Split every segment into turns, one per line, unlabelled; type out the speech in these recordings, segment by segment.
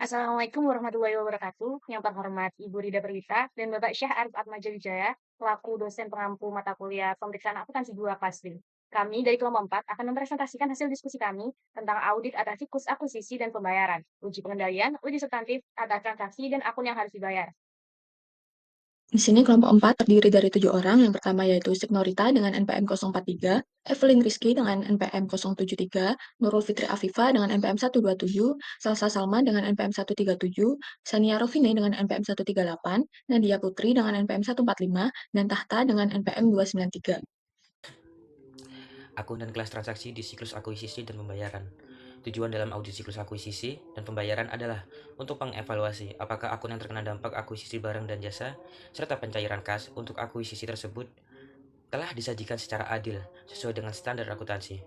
Assalamualaikum warahmatullahi wabarakatuh. Yang terhormat Ibu Rida Perwita dan Bapak Syah Arif Atmaja Wijaya, selaku dosen pengampu mata kuliah pemeriksaan akuntansi 2 kelas D. Kami dari kelompok 4 akan mempresentasikan hasil diskusi kami tentang audit atas siklus akuisisi dan pembayaran, uji pengendalian, uji substantif atas transaksi, dan akun yang harus dibayar.
Di sini kelompok 4 terdiri dari 7 orang. Yang pertama yaitu Signorita dengan NPM 043, Evelyn Rizky dengan NPM 073, Nurul Fitri Afifa dengan NPM 127, Salsa Salma dengan NPM 137, Sania Rovine dengan NPM 138, Nadia Putri dengan NPM 145, dan Tahta dengan NPM 293.
Akun dan kelas transaksi di siklus akuisisi dan pembayaran. Tujuan dalam audit siklus akuisisi dan pembayaran adalah untuk mengevaluasi apakah akun yang terkena dampak akuisisi barang dan jasa serta pencairan kas untuk akuisisi tersebut telah disajikan secara adil sesuai dengan standar akuntansi.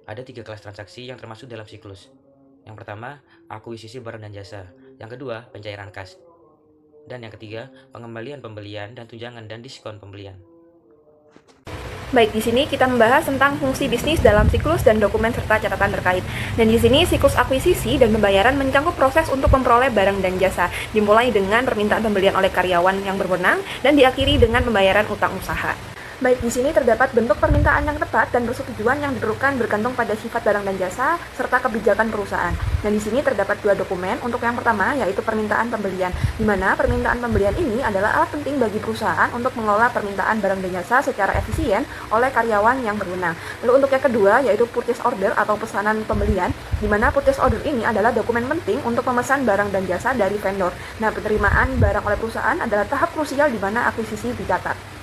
Ada 3 kelas transaksi yang termasuk dalam siklus. Yang pertama, akuisisi barang dan jasa. Yang kedua, pencairan kas. Dan yang ketiga, pengembalian pembelian dan tunjangan dan diskon pembelian.
Baik, di sini kita membahas tentang fungsi bisnis dalam siklus dan dokumen serta catatan terkait. Dan di sini siklus akuisisi dan pembayaran mencakup proses untuk memperoleh barang dan jasa, dimulai dengan permintaan pembelian oleh karyawan yang berwenang dan diakhiri dengan pembayaran utang usaha. Baik, di sini terdapat bentuk permintaan yang tepat dan persetujuan yang diperlukan bergantung pada sifat barang dan jasa serta kebijakan perusahaan. Dan di sini terdapat 2 dokumen. Untuk yang pertama yaitu permintaan pembelian, di mana permintaan pembelian ini adalah alat penting bagi perusahaan untuk mengelola permintaan barang dan jasa secara efisien oleh karyawan yang berwenang. Lalu untuk yang kedua yaitu purchase order atau pesanan pembelian, di mana purchase order ini adalah dokumen penting untuk memesan barang dan jasa dari vendor. Nah, penerimaan barang oleh perusahaan adalah tahap krusial di mana akuisisi dicatat.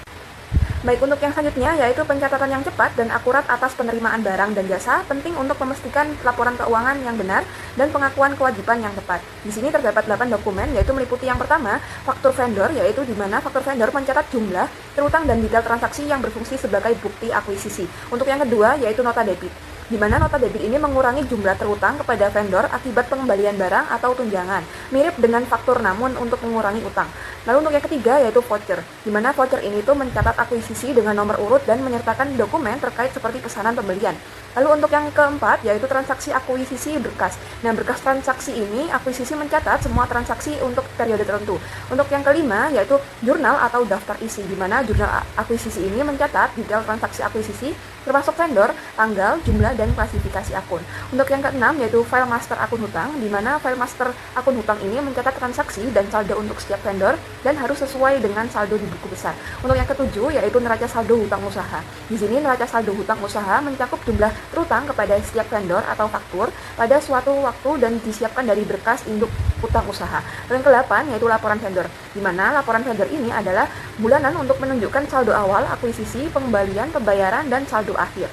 Baik, untuk yang selanjutnya yaitu pencatatan yang cepat dan akurat atas penerimaan barang dan jasa penting untuk memastikan laporan keuangan yang benar dan pengakuan kewajiban yang tepat. Di sini terdapat 8 dokumen yaitu meliputi yang pertama, faktur vendor, yaitu di mana faktur vendor mencatat jumlah, terutang dan detail transaksi yang berfungsi sebagai bukti akuisisi. Untuk yang kedua yaitu nota debit, di mana nota debit ini mengurangi jumlah terutang kepada vendor akibat pengembalian barang atau tunjangan, mirip dengan faktur namun untuk mengurangi utang. Lalu untuk yang ketiga yaitu voucher, di mana voucher ini tuh mencatat akuisisi dengan nomor urut dan menyertakan dokumen terkait seperti pesanan pembelian. Lalu untuk yang keempat yaitu transaksi akuisisi berkas. Nah, berkas transaksi ini akuisisi mencatat semua transaksi untuk periode tertentu. Untuk yang kelima yaitu jurnal atau daftar isi, di mana jurnal akuisisi ini mencatat detail transaksi akuisisi termasuk vendor, tanggal, jumlah, dan klasifikasi akun. Untuk yang keenam yaitu file master akun hutang, di mana file master akun hutang ini mencatat transaksi dan saldo untuk setiap vendor dan harus sesuai dengan saldo di buku besar. Untuk yang ketujuh yaitu neraca saldo hutang usaha. Di sini neraca saldo hutang usaha mencakup jumlah terutang kepada setiap vendor atau faktur pada suatu waktu dan disiapkan dari berkas induk utang usaha. Dan yang ke-8 yaitu laporan vendor, di mana laporan vendor ini adalah bulanan untuk menunjukkan saldo awal, akuisisi, pengembalian, pembayaran, dan saldo akhir.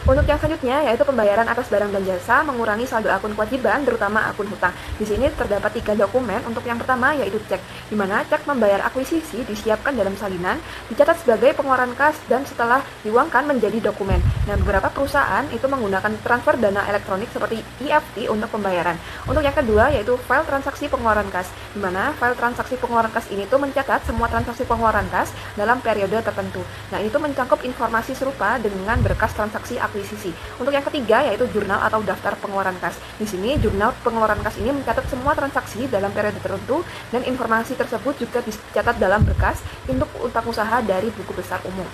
Untuk yang selanjutnya yaitu pembayaran atas barang dan jasa mengurangi saldo akun kewajiban terutama akun hutang. Di sini terdapat 3 dokumen. Untuk yang pertama yaitu cek, di mana cek membayar akuisisi disiapkan dalam salinan, dicatat sebagai pengeluaran kas dan setelah diuangkan menjadi dokumen. Nah, beberapa perusahaan itu menggunakan transfer dana elektronik seperti EFT untuk pembayaran. Untuk yang kedua yaitu file transaksi pengeluaran kas, di mana file transaksi pengeluaran kas ini tuh mencatat semua transaksi pengeluaran kas dalam periode tertentu. Nah, ini tuh mencakup informasi serupa dengan berkas transaksi akuisisi. Untuk yang ketiga yaitu jurnal atau daftar pengeluaran kas. Di sini jurnal pengeluaran kas ini mencatat semua transaksi dalam periode tertentu dan informasi tersebut juga dicatat dalam berkas induk utang usaha dari buku besar umum.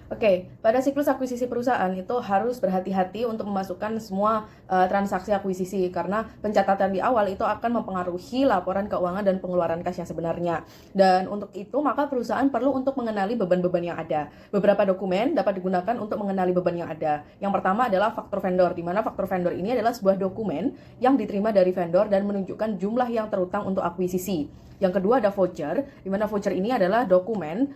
Oke, pada siklus akuisisi perusahaan itu harus berhati-hati untuk memasukkan semua transaksi akuisisi karena pencatatan di awal itu akan mempengaruhi laporan keuangan dan pengeluaran kas yang sebenarnya. Dan untuk itu maka perusahaan perlu untuk mengenali beban-beban yang ada. Beberapa dokumen dapat digunakan untuk mengenali beban yang ada. Yang pertama adalah faktur vendor, di mana faktur vendor ini adalah sebuah dokumen yang diterima dari vendor dan menunjukkan jumlah yang terutang untuk akuisisi. Yang kedua ada voucher, di mana voucher ini adalah dokumen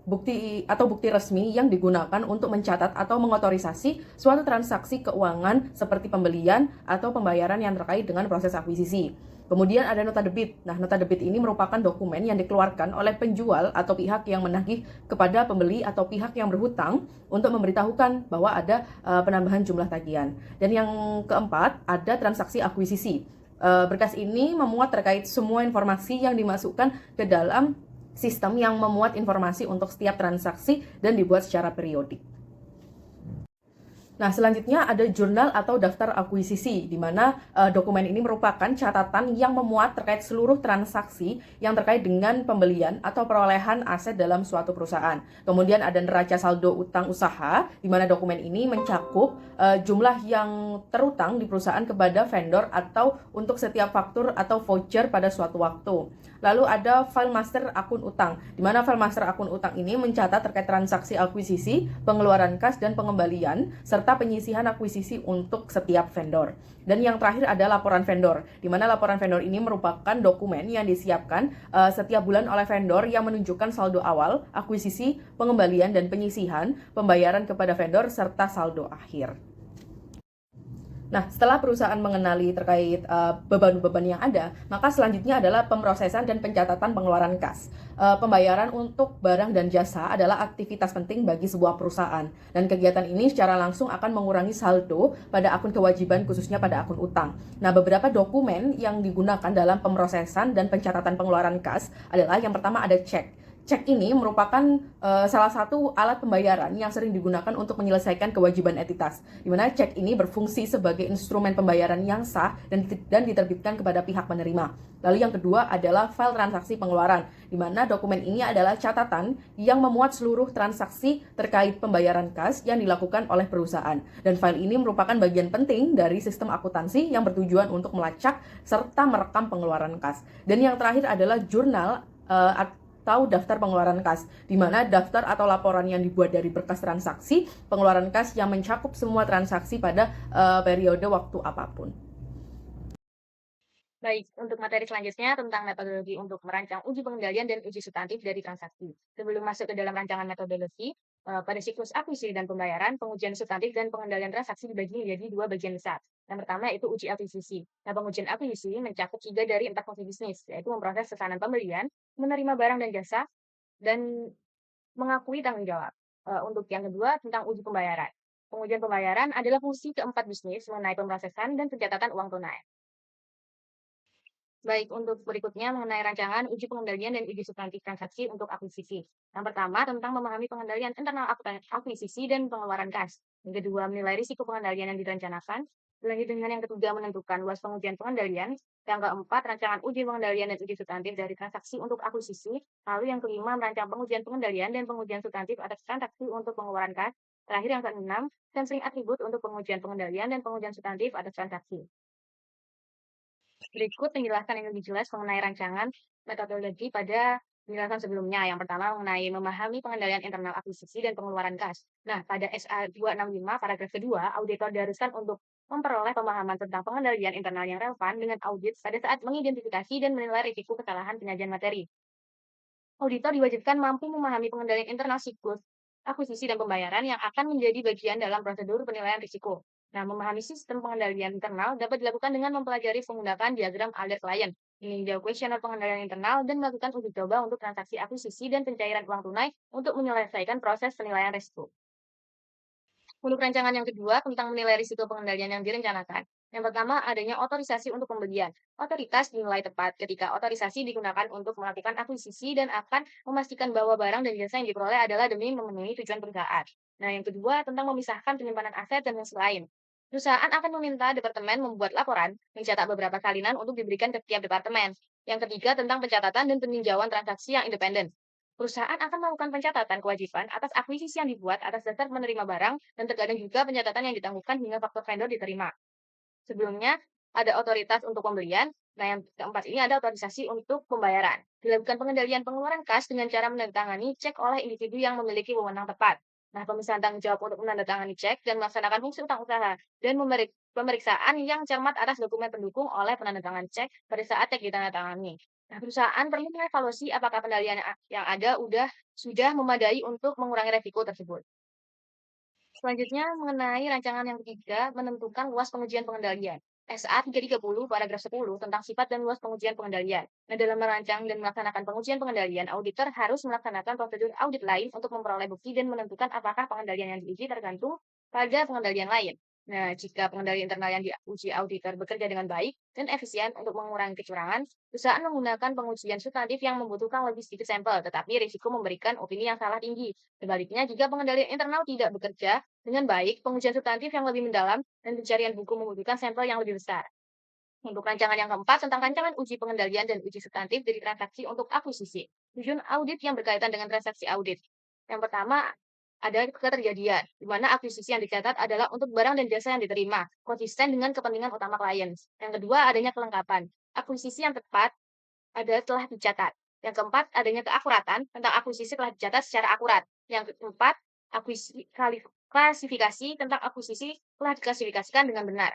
bukti resmi yang digunakan untuk mencatat atau mengotorisasi suatu transaksi keuangan seperti pembelian atau pembayaran yang terkait dengan proses akuisisi. Kemudian ada nota debit. Nah, nota debit ini merupakan dokumen yang dikeluarkan oleh penjual atau pihak yang menagih kepada pembeli atau pihak yang berhutang untuk memberitahukan bahwa ada penambahan jumlah tagihan. Dan yang keempat ada transaksi akuisisi. Berkas ini memuat terkait semua informasi yang dimasukkan ke dalam sistem yang memuat informasi untuk setiap transaksi dan dibuat secara periodik. Nah, selanjutnya ada jurnal atau daftar akuisisi, di mana dokumen ini merupakan catatan yang memuat terkait seluruh transaksi yang terkait dengan pembelian atau perolehan aset dalam suatu perusahaan. Kemudian ada neraca saldo utang usaha, di mana dokumen ini mencakup jumlah yang terutang di perusahaan kepada vendor atau untuk setiap faktur atau voucher pada suatu waktu. Lalu ada file master akun utang, di mana file master akun utang ini mencatat terkait transaksi akuisisi, pengeluaran kas, dan pengembalian, serta penyisihan akuisisi untuk setiap vendor. Dan yang terakhir ada laporan vendor, di mana laporan vendor ini merupakan dokumen yang disiapkan setiap bulan oleh vendor yang menunjukkan saldo awal, akuisisi, pengembalian, dan penyisihan, pembayaran kepada vendor, serta saldo akhir. Nah, setelah perusahaan mengenali terkait beban-beban yang ada, maka selanjutnya adalah pemrosesan dan pencatatan pengeluaran kas. Pembayaran untuk barang dan jasa adalah aktivitas penting bagi sebuah perusahaan, dan kegiatan ini secara langsung akan mengurangi saldo pada akun kewajiban, khususnya pada akun utang. Nah, beberapa dokumen yang digunakan dalam pemrosesan dan pencatatan pengeluaran kas adalah yang pertama ada cek. Cek ini merupakan salah satu alat pembayaran yang sering digunakan untuk menyelesaikan kewajiban entitas, di mana cek ini berfungsi sebagai instrumen pembayaran yang sah dan diterbitkan kepada pihak penerima. Lalu yang kedua adalah file transaksi pengeluaran, di mana dokumen ini adalah catatan yang memuat seluruh transaksi terkait pembayaran kas yang dilakukan oleh perusahaan. Dan file ini merupakan bagian penting dari sistem akuntansi yang bertujuan untuk melacak serta merekam pengeluaran kas. Dan yang terakhir adalah jurnal atau daftar pengeluaran kas, di mana daftar atau laporan yang dibuat dari berkas transaksi pengeluaran kas yang mencakup semua transaksi pada periode waktu apapun.
Baik, untuk materi selanjutnya tentang metodologi untuk merancang uji pengendalian dan uji substantif dari transaksi. Sebelum masuk ke dalam rancangan metodologi, pada siklus akuisisi dan pembayaran, pengujian substantif dan pengendalian transaksi dibagi menjadi dua bagian besar. Yang pertama yaitu uji akuisisi. Nah, pengujian akuisisi mencakup 3 dari 4 fungsi bisnis, yaitu memproses pesanan pembelian, menerima barang dan jasa, dan mengakui tanggung jawab. Untuk yang kedua, tentang uji pembayaran. Pengujian pembayaran adalah fungsi keempat bisnis mengenai pemrosesan dan pencatatan uang tunai. Baik, untuk berikutnya mengenai rancangan uji pengendalian dan uji substantif transaksi untuk akuisisi. Yang pertama, tentang memahami pengendalian internal akuisisi dan pengeluaran kas. Yang kedua, menilai risiko pengendalian yang direncanakan. Selanjutnya dengan yang ketiga, menentukan luas pengujian pengendalian. Yang keempat, rancangan uji pengendalian dan uji substantif dari transaksi untuk akuisisi. Lalu yang kelima, merancang pengujian pengendalian dan pengujian substantif atas transaksi untuk pengeluaran kas. Terakhir yang keenam, sampling atribut untuk pengujian pengendalian dan pengujian substantif atas transaksi. Berikut penjelasan yang lebih jelas mengenai rancangan metodologi pada penjelasan sebelumnya. Yang pertama mengenai memahami pengendalian internal akuisisi dan pengeluaran kas. Nah, pada SA 265 paragraf kedua, auditor diharuskan untuk memperoleh pemahaman tentang pengendalian internal yang relevan dengan audit pada saat mengidentifikasi dan menilai risiko kesalahan penyajian materi. Auditor diwajibkan mampu memahami pengendalian internal siklus akuisisi dan pembayaran yang akan menjadi bagian dalam prosedur penilaian risiko. Nah, memahami sistem pengendalian internal dapat dilakukan dengan mempelajari penggunaan diagram alert client, meninjau kuesioner pengendalian internal, dan melakukan uji coba untuk transaksi akuisisi dan pencairan uang tunai untuk menyelesaikan proses penilaian risiko. Untuk rancangan yang kedua tentang menilai risiko pengendalian yang direncanakan. Yang pertama, adanya otorisasi untuk pembelian. Otoritas dinilai tepat ketika otorisasi digunakan untuk melakukan akuisisi dan akan memastikan bahwa barang dan jasa yang diperoleh adalah demi memenuhi tujuan perusahaan. Nah, yang kedua, tentang memisahkan penyimpanan aset dan fungsi lain. Perusahaan akan meminta departemen membuat laporan, mencetak beberapa salinan untuk diberikan ke tiap departemen. Yang ketiga, tentang pencatatan dan peninjauan transaksi yang independen. Perusahaan akan melakukan pencatatan kewajiban atas akuisisi yang dibuat atas dasar menerima barang dan terkadang juga pencatatan yang ditangguhkan hingga faktur vendor diterima. Sebelumnya, ada otoritas untuk pembelian. Nah, yang keempat ini ada otorisasi untuk pembayaran. Dilakukan pengendalian pengeluaran kas dengan cara menandatangani cek oleh individu yang memiliki wewenang tepat. Nah, pemisahan tanggung jawab untuk menandatangani cek dan melaksanakan fungsi utang usaha dan pemeriksaan yang cermat atas dokumen pendukung oleh penandatangan cek pada saat cek ditandatangani. Nah, perusahaan perlu mengevaluasi apakah pengendalian yang ada sudah memadai untuk mengurangi resiko tersebut. Selanjutnya, mengenai rancangan yang ketiga, menentukan luas pengujian pengendalian. SA 330 paragraf 10 tentang sifat dan luas pengujian pengendalian. Nah, dalam merancang dan melaksanakan pengujian pengendalian, auditor harus melaksanakan prosedur audit lain untuk memperoleh bukti dan menentukan apakah pengendalian yang diuji tergantung pada pengendalian lain. Nah, jika pengendali internal yang diuji auditor bekerja dengan baik dan efisien untuk mengurangi kecurangan, perusahaan menggunakan pengujian substantif yang membutuhkan lebih sedikit sampel, tetapi risiko memberikan opini yang salah tinggi. Sebaliknya, jika pengendalian internal tidak bekerja dengan baik, pengujian substantif yang lebih mendalam dan pencarian hukum membutuhkan sampel yang lebih besar. Untuk rancangan yang keempat, tentang rancangan uji pengendalian dan uji substantif dari transaksi untuk akuisisi. Tujuan audit yang berkaitan dengan transaksi audit. Yang pertama, ada keterjadian, di mana akuisisi yang dicatat adalah untuk barang dan jasa yang diterima, konsisten dengan kepentingan utama klien. Yang kedua, adanya kelengkapan. Akuisisi yang tepat telah dicatat. Yang keempat, adanya keakuratan tentang akuisisi telah dicatat secara akurat. Yang keempat, klasifikasi tentang akuisisi telah diklasifikasikan dengan benar.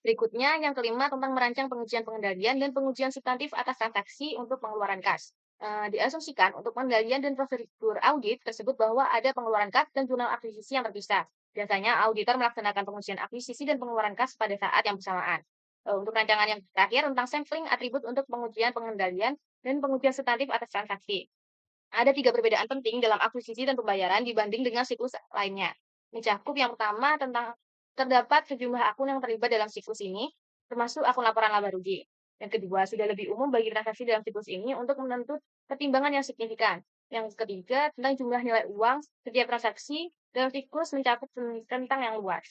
Berikutnya, yang kelima tentang merancang pengujian pengendalian dan pengujian substantif atas transaksi untuk pengeluaran kas. Diasumsikan untuk pengendalian dan prosedur audit tersebut bahwa ada pengeluaran kas dan jurnal akuisisi yang terpisah. Biasanya, auditor melaksanakan pengujian akuisisi dan pengeluaran kas pada saat yang bersamaan. Untuk rancangan yang terakhir tentang sampling atribut untuk pengujian pengendalian dan pengujian substantif atas transaksi. Ada 3 perbedaan penting dalam akuisisi dan pembayaran dibanding dengan siklus lainnya. Mencakup yang pertama tentang terdapat sejumlah akun yang terlibat dalam siklus ini, termasuk akun laporan laba rugi. Yang kedua, sudah lebih umum bagi transaksi dalam siklus ini untuk menuntut pertimbangan yang signifikan. Yang ketiga, tentang jumlah nilai uang setiap transaksi dalam siklus mencakup tentang yang luas.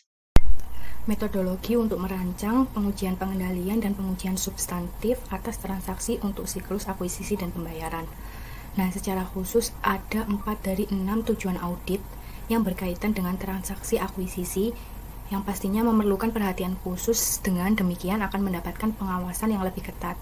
Metodologi untuk merancang pengujian pengendalian dan pengujian substantif atas transaksi untuk siklus akuisisi dan pembayaran. Nah, secara khusus ada 4 dari 6 tujuan audit yang berkaitan dengan transaksi akuisisi yang pastinya memerlukan perhatian khusus. Dengan demikian akan mendapatkan pengawasan yang lebih ketat.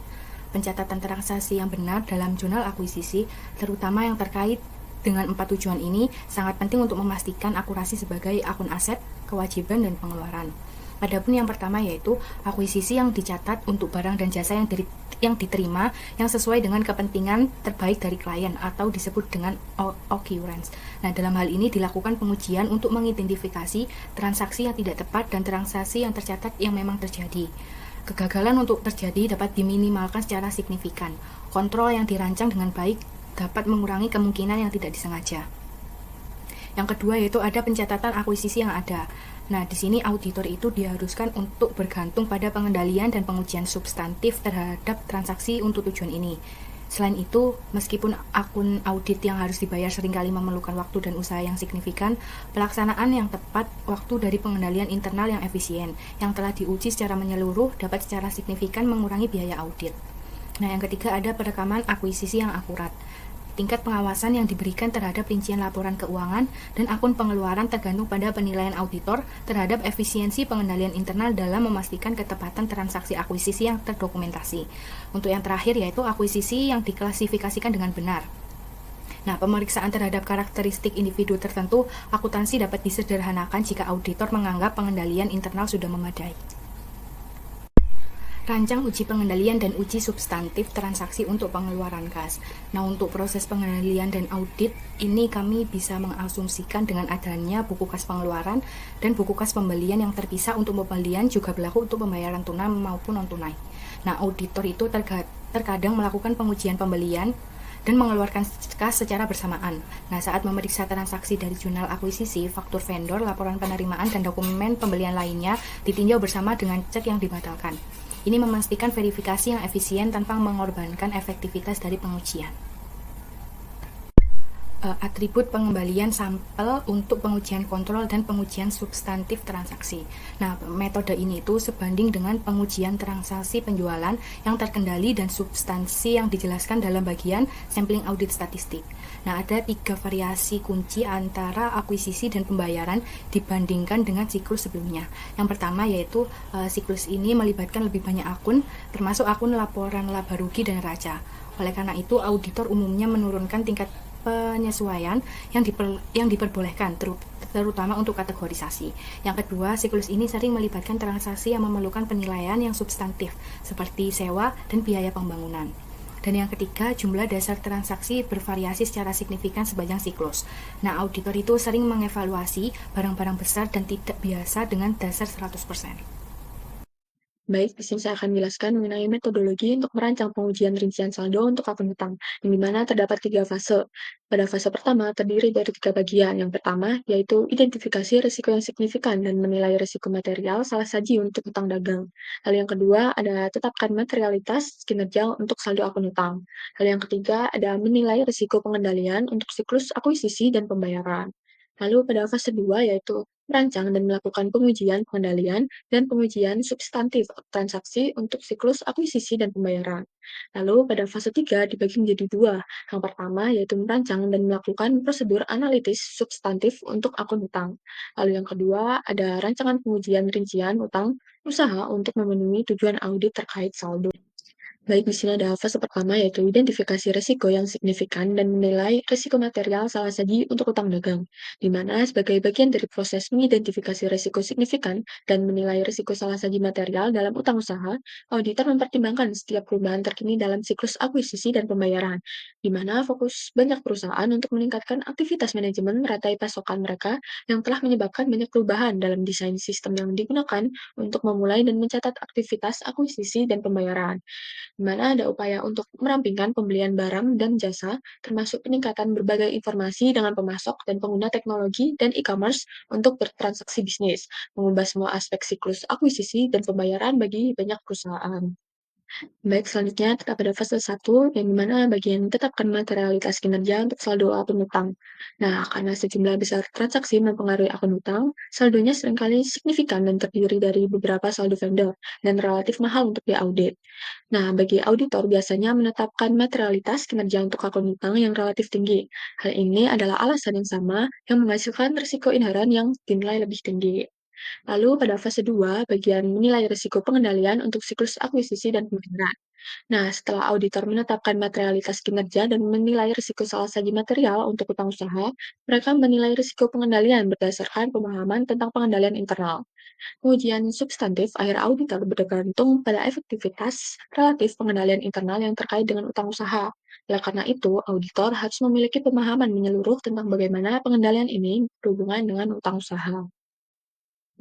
Pencatatan transaksi yang benar dalam jurnal akuisisi, terutama yang terkait dengan 4 tujuan ini, sangat penting untuk memastikan akurasi sebagai akun aset, kewajiban, dan pengeluaran. Adapun yang pertama yaitu akuisisi yang dicatat untuk barang dan jasa yang diterima yang sesuai dengan kepentingan terbaik dari klien atau disebut dengan occurrence. Nah, dalam hal ini dilakukan pengujian untuk mengidentifikasi transaksi yang tidak tepat dan transaksi yang tercatat yang memang terjadi. Kegagalan untuk terjadi dapat diminimalkan secara signifikan. Kontrol yang dirancang dengan baik dapat mengurangi kemungkinan yang tidak disengaja. Yang kedua yaitu ada pencatatan akuisisi yang ada. Nah, di sini auditor itu diharuskan untuk bergantung pada pengendalian dan pengujian substantif terhadap transaksi untuk tujuan ini. Selain itu, meskipun akun audit yang harus dibayar seringkali memerlukan waktu dan usaha yang signifikan, pelaksanaan yang tepat waktu dari pengendalian internal yang efisien, yang telah diuji secara menyeluruh dapat secara signifikan mengurangi biaya audit. Nah, yang ketiga ada perekaman akuisisi yang akurat. Tingkat pengawasan yang diberikan terhadap rincian laporan keuangan dan akun pengeluaran tergantung pada penilaian auditor terhadap efisiensi pengendalian internal dalam memastikan ketepatan transaksi akuisisi yang terdokumentasi. Untuk yang terakhir yaitu akuisisi yang diklasifikasikan dengan benar. Nah, pemeriksaan terhadap karakteristik individu tertentu akuntansi dapat disederhanakan jika auditor menganggap pengendalian internal sudah memadai. Rancang uji pengendalian dan uji substantif transaksi untuk pengeluaran kas. Nah, untuk proses pengendalian dan audit ini kami bisa mengasumsikan dengan adanya buku kas pengeluaran dan buku kas pembelian yang terpisah. Untuk pembelian juga berlaku untuk pembayaran tunai maupun non tunai. Nah, auditor itu terkadang melakukan pengujian pembelian dan mengeluarkan kas secara bersamaan. Nah, saat memeriksa transaksi dari jurnal akuisisi, faktur vendor, laporan penerimaan, dan dokumen pembelian lainnya ditinjau bersama dengan cek yang dibatalkan. Ini memastikan verifikasi yang efisien tanpa mengorbankan efektivitas dari pengujian. Atribut pengembalian sampel untuk pengujian kontrol dan pengujian substantif transaksi. Nah, metode ini itu sebanding dengan pengujian transaksi penjualan yang terkendali dan substansi yang dijelaskan dalam bagian sampling audit statistik. Nah, ada 3 variasi kunci antara akuisisi dan pembayaran dibandingkan dengan siklus sebelumnya. Yang pertama yaitu siklus ini melibatkan lebih banyak akun, termasuk akun laporan laba rugi dan neraca. Oleh karena itu, auditor umumnya menurunkan tingkat penyesuaian yang diperbolehkan, terutama untuk kategorisasi. Yang kedua, siklus ini sering melibatkan transaksi yang memerlukan penilaian yang substantif, seperti sewa dan biaya pembangunan. Dan yang ketiga, jumlah dasar transaksi bervariasi secara signifikan sepanjang siklus. Nah, auditor itu sering mengevaluasi barang-barang besar dan tidak biasa dengan dasar 100%.
Baik, di sini saya akan menjelaskan mengenai metodologi untuk merancang pengujian rincian saldo untuk akun utang, yang dimana terdapat 3 fase. Pada fase pertama, terdiri dari 3 bagian. Yang pertama, yaitu identifikasi risiko yang signifikan dan menilai risiko material salah saji untuk utang dagang. Lalu yang kedua, ada tetapkan materialitas kinerja untuk saldo akun utang. Lalu yang ketiga, ada menilai risiko pengendalian untuk siklus akuisisi dan pembayaran. Lalu pada fase 2, yaitu merancang dan melakukan pengujian pengendalian dan pengujian substantif transaksi untuk siklus akuisisi dan pembayaran. Lalu pada fase 3 dibagi menjadi 2. Yang pertama yaitu merancang dan melakukan prosedur analitis substantif untuk akun utang. Lalu yang kedua ada rancangan pengujian rincian utang usaha untuk memenuhi tujuan audit terkait saldo. Baik, di sini ada fase pertama yaitu identifikasi risiko yang signifikan dan menilai risiko material salah saji untuk utang dagang, di mana sebagai bagian dari proses mengidentifikasi risiko signifikan dan menilai risiko salah saji material dalam utang usaha, auditor mempertimbangkan setiap perubahan terkini dalam siklus akuisisi dan pembayaran, di mana fokus banyak perusahaan untuk meningkatkan aktivitas manajemen meratai pasokan mereka yang telah menyebabkan banyak perubahan dalam desain sistem yang digunakan untuk memulai dan mencatat aktivitas akuisisi dan pembayaran di mana ada upaya untuk merampingkan pembelian barang dan jasa, termasuk peningkatan berbagai informasi dengan pemasok dan pengguna teknologi dan e-commerce untuk bertransaksi bisnis, mengubah semua aspek siklus akuisisi dan pembayaran bagi banyak perusahaan. Baik, selanjutnya kita pada fase 1, yang dimana bagian tetapkan materialitas kinerja untuk saldo akun utang. Nah, karena sejumlah besar transaksi mempengaruhi akun utang, saldonya seringkali signifikan dan terdiri dari beberapa saldo vendor dan relatif mahal untuk diaudit. Nah, bagi auditor biasanya menetapkan materialitas kinerja untuk akun utang yang relatif tinggi. Hal ini adalah alasan yang sama yang menghasilkan risiko inheren yang dinilai lebih tinggi. Lalu pada fase 2, bagian menilai risiko pengendalian untuk siklus akuisisi dan pembayaran. Nah, setelah auditor menetapkan materialitas kinerja dan menilai risiko salah saji material untuk utang usaha, mereka menilai risiko pengendalian berdasarkan pemahaman tentang pengendalian internal. Pengujian substantif akhir auditor bergantung pada efektivitas relatif pengendalian internal yang terkait dengan utang usaha. Oleh karena itu, auditor harus memiliki pemahaman menyeluruh tentang bagaimana pengendalian ini berhubungan dengan utang usaha.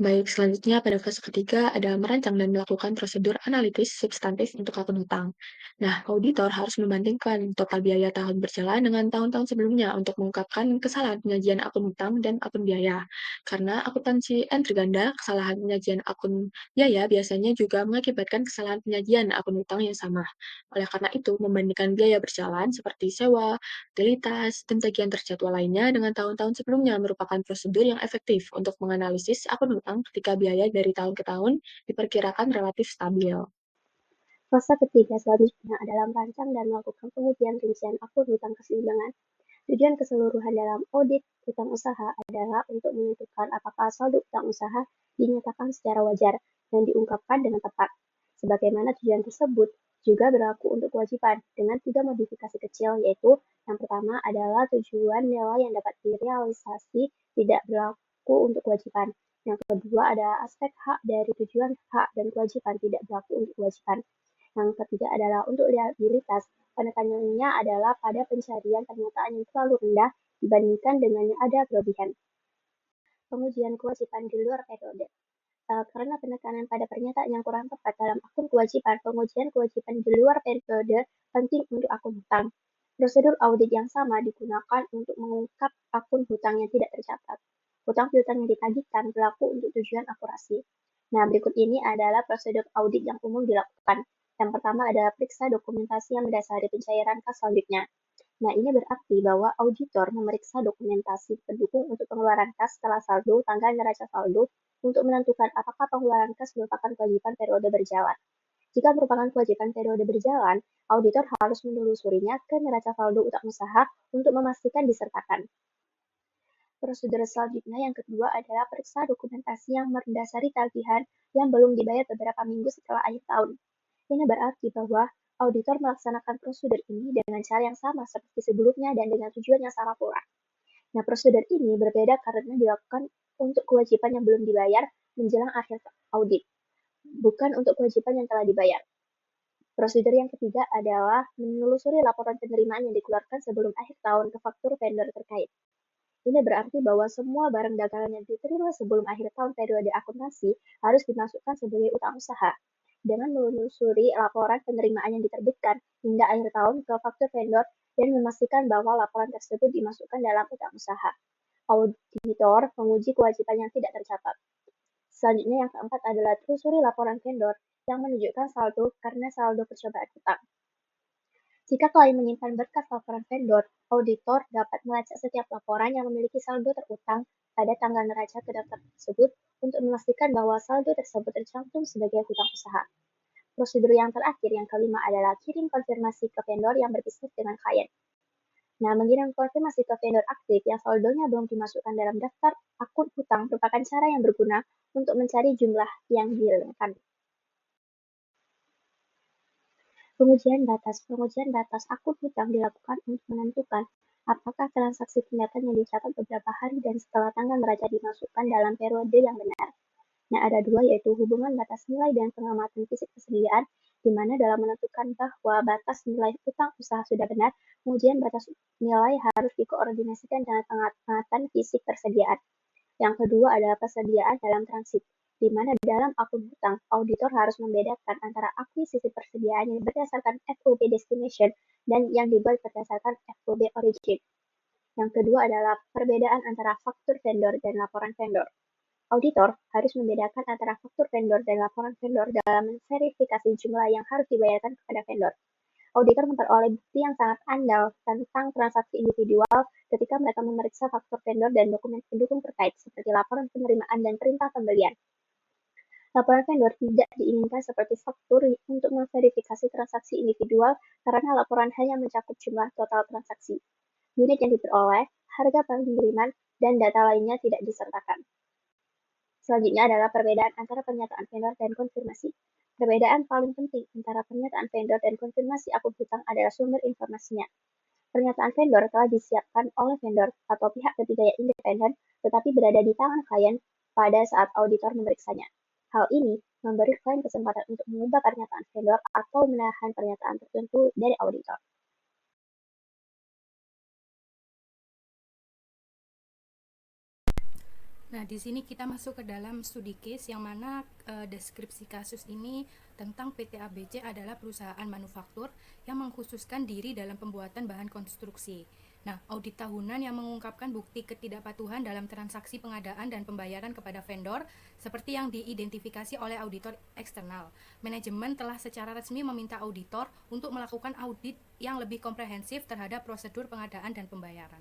Baik, selanjutnya pada fase ketiga ada merancang dan melakukan prosedur analitis substantif untuk akun utang. Nah, auditor harus membandingkan total biaya tahun berjalan dengan tahun-tahun sebelumnya untuk mengungkapkan kesalahan penyajian akun utang dan akun biaya. Karena akuntansi entry ganda, kesalahan penyajian akun biaya biasanya juga mengakibatkan kesalahan penyajian akun utang yang sama. Oleh karena itu, membandingkan biaya berjalan seperti sewa, utilitas, dan tagihan terjadwal lainnya dengan tahun-tahun sebelumnya merupakan prosedur yang efektif untuk menganalisis akun utang ketika biaya dari tahun ke tahun diperkirakan relatif stabil.
Fase ketiga selanjutnya adalah merancang dan melakukan pengujian rincian akun hutang keseimbangan. Tujuan keseluruhan dalam audit utang usaha adalah untuk menentukan apakah saldo utang usaha dinyatakan secara wajar dan diungkapkan dengan tepat. Sebagaimana tujuan tersebut juga berlaku untuk kewajiban dengan 3 modifikasi kecil, yaitu yang pertama adalah tujuan nilai yang dapat direalisasi tidak berlaku untuk kewajiban. Yang kedua ada aspek hak dari tujuan hak dan kewajiban tidak berlaku untuk kewajiban. Yang ketiga adalah untuk liabilitas. Penekanannya adalah pada pencarian pernyataan yang terlalu rendah dibandingkan dengan yang ada kelebihan. Pengujian kewajiban di luar periode. Karena penekanan pada pernyataan yang kurang tepat dalam akun kewajiban, pengujian kewajiban di luar periode penting untuk akun hutang. Prosedur audit yang sama digunakan untuk mengungkap akun hutang yang tidak tercatat. Hutang piutang yang ditagihkan berlaku untuk tujuan akurasi. Nah, berikut ini adalah prosedur audit yang umum dilakukan. Yang pertama adalah periksa dokumentasi yang mendasari pencairan kas selanjutnya. Nah, ini berarti bahwa auditor memeriksa dokumentasi pendukung untuk pengeluaran kas setelah saldo, tanggal neraca saldo, untuk menentukan apakah pengeluaran kas merupakan kewajiban periode berjalan. Jika merupakan kewajiban periode berjalan, auditor harus menelusurinya ke neraca saldo utang usaha untuk memastikan disertakan. Prosedur selanjutnya yang kedua adalah periksa dokumentasi yang mendasari tagihan yang belum dibayar beberapa minggu setelah akhir tahun. Ini berarti bahwa auditor melaksanakan prosedur ini dengan cara yang sama seperti sebelumnya dan dengan tujuan yang sama pula. Nah, prosedur ini berbeda karena dilakukan untuk kewajiban yang belum dibayar menjelang akhir audit, bukan untuk kewajiban yang telah dibayar. Prosedur yang ketiga adalah menelusuri laporan penerimaan yang dikeluarkan sebelum akhir tahun ke faktur vendor terkait. Ini berarti bahwa semua barang dagangan yang diterima sebelum akhir tahun periode akuntansi harus dimasukkan sebagai utang usaha. dengan menelusuri laporan penerimaan yang diterbitkan hingga akhir tahun ke faktur vendor dan memastikan bahwa laporan tersebut dimasukkan dalam utang usaha. Auditor menguji kewajiban yang tidak tercatat. Selanjutnya yang keempat adalah telusuri laporan vendor yang menunjukkan saldo karena saldo percobaan utang. Jika klien menyimpan berkas laporan vendor, auditor dapat melacak setiap laporan yang memiliki saldo terutang pada tanggal neraca ke daftar tersebut untuk memastikan bahwa saldo tersebut tercantum sebagai hutang usaha. Prosedur yang terakhir, yang kelima, adalah kirim konfirmasi ke vendor yang berbisnis dengan klien. Nah, mengirim konfirmasi ke vendor aktif yang saldonya belum dimasukkan dalam daftar akun hutang merupakan cara yang berguna untuk mencari jumlah yang direalkan. Pengujian batas akun hutang dilakukan untuk menentukan apakah transaksi kelihatan yang dicatat beberapa hari dan setelah tanggal neraca dimasukkan dalam periode yang benar. Nah, ada dua, yaitu hubungan batas nilai dan pengamatan fisik persediaan, di mana dalam menentukan bahwa batas nilai utang usaha sudah benar, pengujian batas nilai harus dikoordinasikan dengan pengamatan fisik persediaan. Yang kedua adalah persediaan dalam transit, di mana dalam akun hutang, auditor harus membedakan antara akuisisi persediaan yang berdasarkan FOB destination dan yang dibuat berdasarkan FOB origin. Yang kedua adalah perbedaan antara faktur vendor dan laporan vendor. Auditor harus membedakan antara faktur vendor dan laporan vendor dalam memverifikasi jumlah yang harus dibayarkan kepada vendor. Auditor memperoleh bukti yang sangat andal tentang transaksi individual ketika mereka memeriksa faktur vendor dan dokumen pendukung terkait seperti laporan penerimaan dan perintah pembelian. Laporan vendor tidak diinginkan seperti faktur untuk memverifikasi transaksi individual karena laporan hanya mencakup jumlah total transaksi, unit yang diperoleh, harga pengiriman, dan data lainnya tidak disertakan. Selanjutnya adalah perbedaan antara pernyataan vendor dan konfirmasi. Perbedaan paling penting antara pernyataan vendor dan konfirmasi akun hutang adalah sumber informasinya. Pernyataan vendor telah disiapkan oleh vendor atau pihak ketiga yang independen, tetapi berada di tangan klien pada saat auditor memeriksanya. Hal ini memberi klien kesempatan untuk mengubah pernyataan vendor atau menahan pernyataan tertentu dari auditor.
Nah, di sini kita masuk ke dalam studi case yang mana deskripsi kasus ini tentang PT ABC adalah perusahaan manufaktur yang mengkhususkan diri dalam pembuatan bahan konstruksi. Nah, audit tahunan yang mengungkapkan bukti ketidakpatuhan dalam transaksi pengadaan dan pembayaran kepada vendor seperti yang diidentifikasi oleh auditor eksternal. Manajemen telah secara resmi meminta auditor untuk melakukan audit yang lebih komprehensif terhadap prosedur pengadaan dan pembayaran.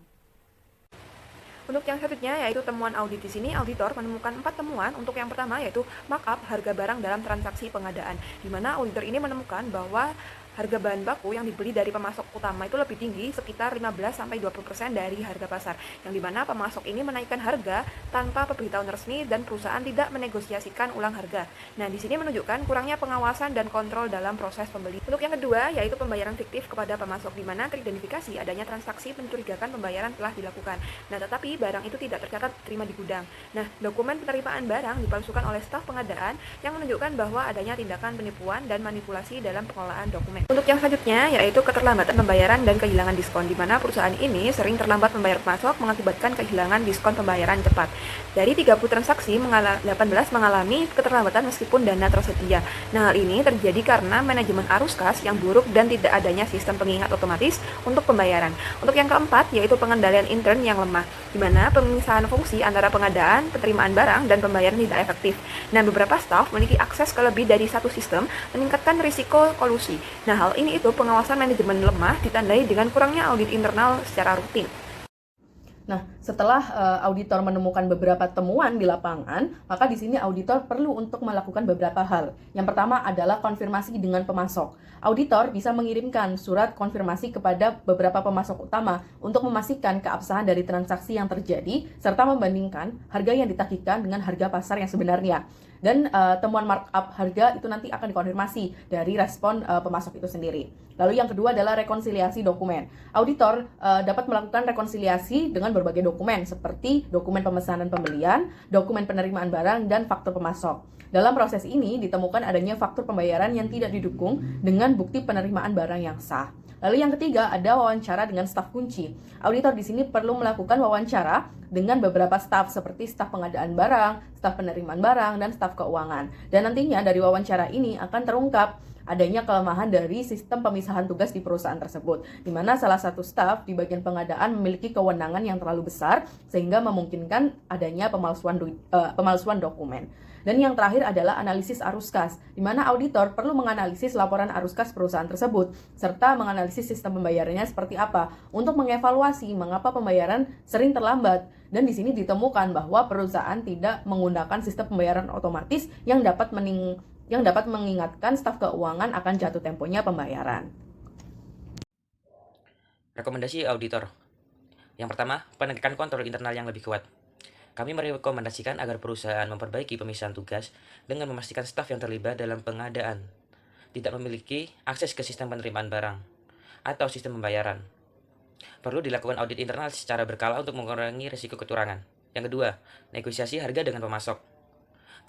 Untuk yang selanjutnya yaitu temuan audit. Di sini auditor menemukan 4 temuan. Untuk yang pertama yaitu markup harga barang dalam transaksi pengadaan, di mana auditor ini menemukan bahwa harga bahan baku yang dibeli dari pemasok utama itu lebih tinggi sekitar 15-20% dari harga pasar, yang dimana pemasok ini menaikkan harga tanpa pemberitahuan resmi dan perusahaan tidak menegosiasikan ulang harga. Nah, di sini menunjukkan kurangnya pengawasan dan kontrol dalam proses pembeli. Untuk yang kedua yaitu pembayaran fiktif kepada pemasok, di mana teridentifikasi adanya transaksi mencurigakan pembayaran telah dilakukan. Nah, tetapi barang itu tidak tercatat terima di gudang. Nah, dokumen penerimaan barang dipalsukan oleh staf pengadaan yang menunjukkan bahwa adanya tindakan penipuan dan manipulasi dalam pengelolaan dokumen. Untuk yang selanjutnya yaitu keterlambatan pembayaran dan kehilangan diskon, di mana perusahaan ini sering terlambat membayar pemasok mengakibatkan kehilangan diskon pembayaran cepat. Dari 30 transaksi, 18 mengalami keterlambatan meskipun dana tersedia. Nah, hal ini terjadi karena manajemen arus kas yang buruk dan tidak adanya sistem pengingat otomatis untuk pembayaran. Untuk yang keempat yaitu pengendalian intern yang lemah, di mana pemisahan fungsi antara pengadaan, penerimaan barang, dan pembayaran tidak efektif. Nah, beberapa staf memiliki akses ke lebih dari satu sistem, meningkatkan risiko kolusi. Nah, hal ini pengawasan manajemen lemah ditandai dengan kurangnya audit internal secara rutin.
Nah, setelah auditor menemukan beberapa temuan di lapangan, maka di sini auditor perlu untuk melakukan beberapa hal. Yang pertama adalah konfirmasi dengan pemasok. Auditor bisa mengirimkan surat konfirmasi kepada beberapa pemasok utama untuk memastikan keabsahan dari transaksi yang terjadi, serta membandingkan harga yang ditagihkan dengan harga pasar yang sebenarnya. Dan temuan markup harga itu nanti akan dikonfirmasi dari respon pemasok itu sendiri. Lalu yang kedua adalah rekonsiliasi dokumen. Auditor dapat melakukan rekonsiliasi dengan berbagai dokumen seperti dokumen pemesanan pembelian, dokumen penerimaan barang, dan faktur pemasok. Dalam proses ini ditemukan adanya faktur pembayaran yang tidak didukung dengan bukti penerimaan barang yang sah. Lalu yang ketiga ada wawancara dengan staf kunci. Auditor di sini perlu melakukan wawancara dengan beberapa staf seperti staf pengadaan barang, staf penerimaan barang, dan staf keuangan. Dan nantinya dari wawancara ini akan terungkap adanya kelemahan dari sistem pemisahan tugas di perusahaan tersebut, di mana salah satu staf di bagian pengadaan memiliki kewenangan yang terlalu besar sehingga memungkinkan adanya pemalsuan dokumen. Dan yang terakhir adalah analisis arus kas, di mana auditor perlu menganalisis laporan arus kas perusahaan tersebut, serta menganalisis sistem pembayarannya seperti apa, untuk mengevaluasi mengapa pembayaran sering terlambat. Dan di sini ditemukan bahwa perusahaan tidak menggunakan sistem pembayaran otomatis yang dapat mengingatkan staf keuangan akan jatuh temponya pembayaran.
Rekomendasi auditor. Yang pertama, penegakan kontrol internal yang lebih kuat. Kami merekomendasikan agar perusahaan memperbaiki pemisahan tugas dengan memastikan staf yang terlibat dalam pengadaan tidak memiliki akses ke sistem penerimaan barang atau sistem pembayaran. Perlu dilakukan audit internal secara berkala untuk mengurangi risiko kecurangan. Yang kedua, negosiasi harga dengan pemasok.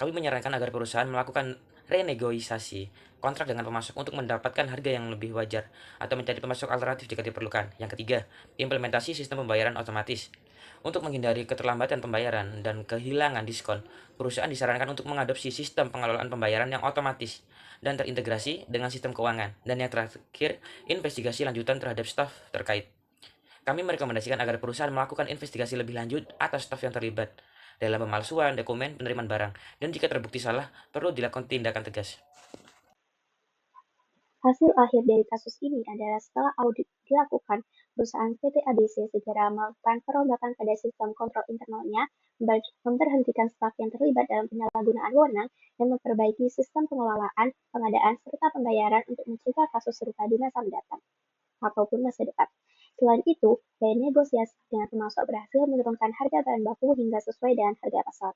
Kami menyarankan agar perusahaan melakukan renegosiasi kontrak dengan pemasok untuk mendapatkan harga yang lebih wajar atau mencari pemasok alternatif jika diperlukan. Yang ketiga, implementasi sistem pembayaran otomatis. Untuk menghindari keterlambatan pembayaran dan kehilangan diskon, perusahaan disarankan untuk mengadopsi sistem pengelolaan pembayaran yang otomatis dan terintegrasi dengan sistem keuangan. Dan yang terakhir, investigasi lanjutan terhadap staf terkait. Kami merekomendasikan agar perusahaan melakukan investigasi lebih lanjut atas staf yang terlibat dalam pemalsuan dokumen penerimaan barang, dan jika terbukti salah, perlu dilakukan tindakan tegas.
Hasil akhir dari kasus ini adalah setelah audit dilakukan, perusahaan PT ABC segera melakukan perombakan pada sistem kontrol internalnya, memberhentikan staf yang terlibat dalam penyalahgunaan wewenang, dan memperbaiki sistem pengelolaan, pengadaan, serta pembayaran untuk mencegah kasus serupa di masa mendatang ataupun masa depan. Selain itu, gaya negosiasi dengan pemasok berhasil menurunkan harga bahan baku hingga sesuai dengan harga pasar.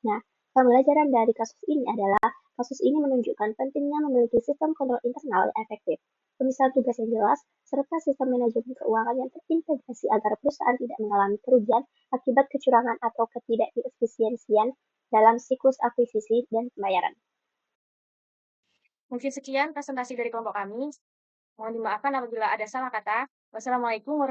Nah, pembelajaran dari kasus ini adalah kasus ini menunjukkan pentingnya memiliki sistem kontrol internal yang efektif, pemisahan tugas yang jelas, serta sistem manajemen keuangan yang terintegrasi agar perusahaan tidak mengalami kerugian akibat kecurangan atau ketidakefisiensian dalam siklus akuisisi dan pembayaran.
Mungkin sekian presentasi dari kelompok kami. Mohon dimaafkan apabila ada salah kata. Wassalamualaikum warahmatullahi wabarakatuh.